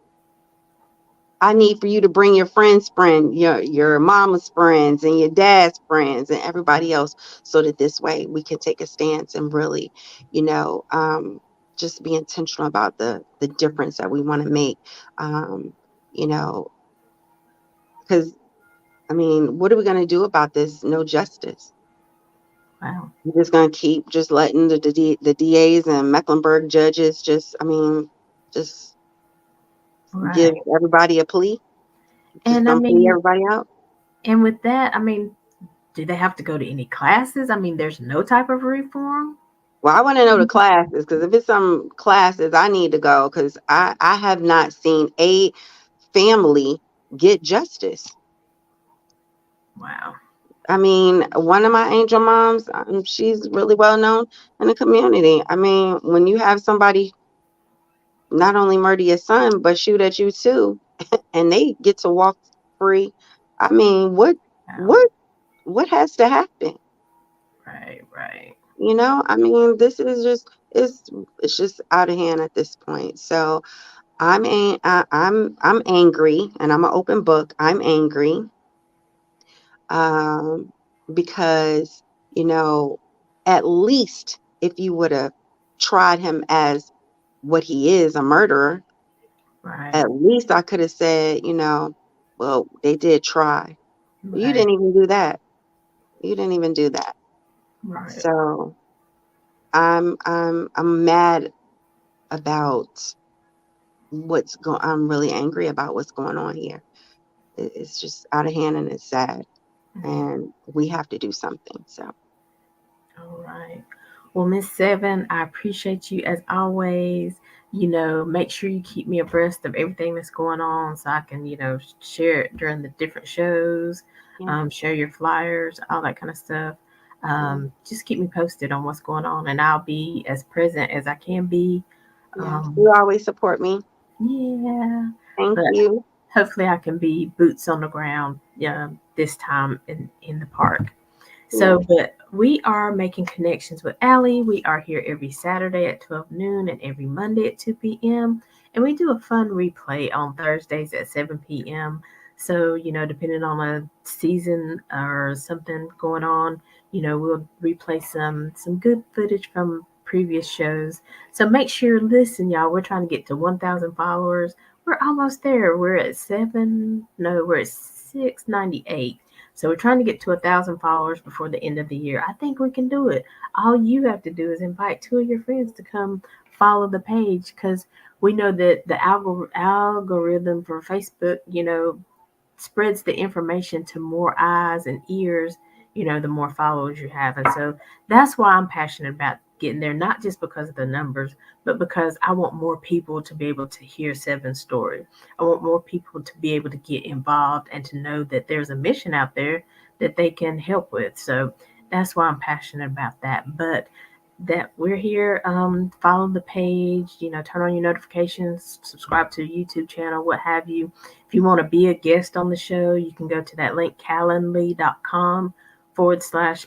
I need for you to bring your friend's friend, your mama's friends, and your dad's friends, and everybody else, so that this way we can take a stance and really, you know, um, just be intentional about the difference that we want to make. Um, you know, because I mean, what are we going to do about this? No justice. Wow. We're just going to keep just letting the DAs and Mecklenburg judges just give Right. everybody a plea. Just And I gonna plea mean, everybody out. and with that, I mean, do they have to go to any classes? I mean, there's no type of reform. Well, I want to know the classes, because if it's some classes I need to go, because I have not seen a family get justice. Wow. I mean, one of my angel moms, she's really well known in the community. I mean, when you have somebody not only murder your son but shoot at you too, and they get to walk free, I mean, Wow. what what has to happen? Right. Right. I mean, this is just it's just out of hand at this point. So I'm angry, and I'm an open book. I'm angry, um, because you know, at least if you would have tried him as what he is, a murderer, Right. at least I could have said, well, they did try. You Right. didn't even do that. You didn't even do that. Right. So I'm mad about I'm really angry about what's going on here. It's just out of hand, and it's sad, and we have to do something. So All right. Well, Miss Seven, I appreciate you as always. Make sure you keep me abreast of everything that's going on so I can, share it during the different shows, yeah, share your flyers, all that kind of stuff. yeah, Just keep me posted on what's going on, and I'll be as present as I can be. yeah. Um, You always support me. yeah, Thank but you. hopefully I can be boots on the ground, this time in the park. Yeah, But we are making connections with Aly. We are here every Saturday at 12 noon and every Monday at 2 p.m. And we do a fun replay on Thursdays at 7 p.m. So, depending on a season or something going on, we'll replay some good footage from previous shows. So make sure, listen, y'all, we're trying to get to 1,000 followers. We're almost there. We're at we're at 698. So we're trying to get to 1,000 followers before the end of the year. I think we can do it. All you have to do is invite two of your friends to come follow the page, because we know that the algorithm for Facebook, spreads the information to more eyes and ears, the more followers you have. And so that's why I'm passionate about getting there, not just because of the numbers, but because I want more people to be able to hear Seven's story. I want more people to be able to get involved and to know that there's a mission out there that they can help with. So that's why I'm passionate about that. But that we're here, follow the page, turn on your notifications, subscribe to the YouTube channel, what have you. If you want to be a guest on the show, you can go to that link, calendly.com/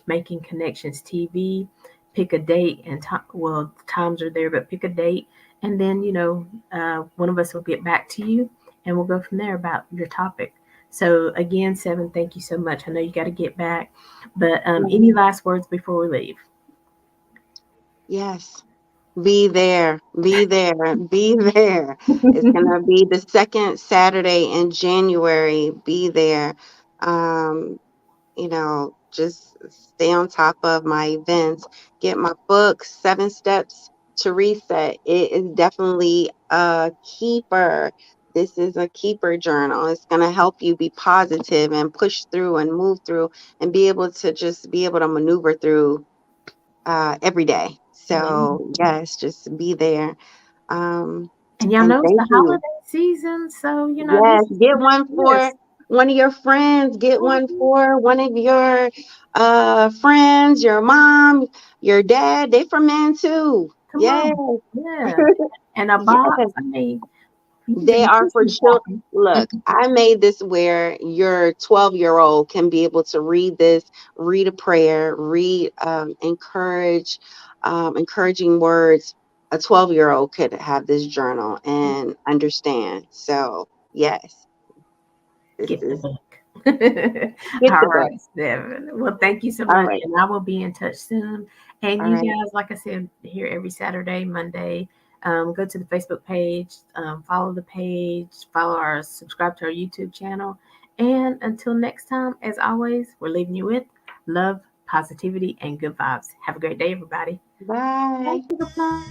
making connections TV. Pick a date and time. Well, the times are there, but pick a date. And then, one of us will get back to you and we'll go from there about your topic. So, again, Seven, thank you so much. I know you got to get back, but any Mhm. last words before we leave? Yes. Be there, be there, be there. It's gonna be the second Saturday in January. Be there. Um, just stay on top of my events. Get my book, 7 Steps to Reset. It is definitely a keeper. This is a keeper journal. It's gonna help you be positive and push through and move through and be able to just be able to maneuver through every day. Yeah. So yes, just be there. Um, And y'all and know it's thank the you. holiday season, so this Yes, is get the one best for list. one of your friends. Get one Mhm. for one of your friends, your mom, your dad. They for men too. Come Yes, on. Yeah. And a box, yes. I mean, you can They do are for Christmas children. shopping. Look, I made this where your 12-year-old can be able to read this, read a prayer, read encouraging words. A 12-year-old could have this journal and understand. So, yes, this Get the is book. get All the book. right, Seven. Well, thank you so All much. right. And I will be in touch soon. And All you right. guys, like I said, here every Saturday, Monday, go to the Facebook page, follow the page, subscribe to our YouTube channel. And until next time, as always, we're leaving you with love, positivity, and good vibes. Have a great day, everybody. Thank Bye. you. Goodbye.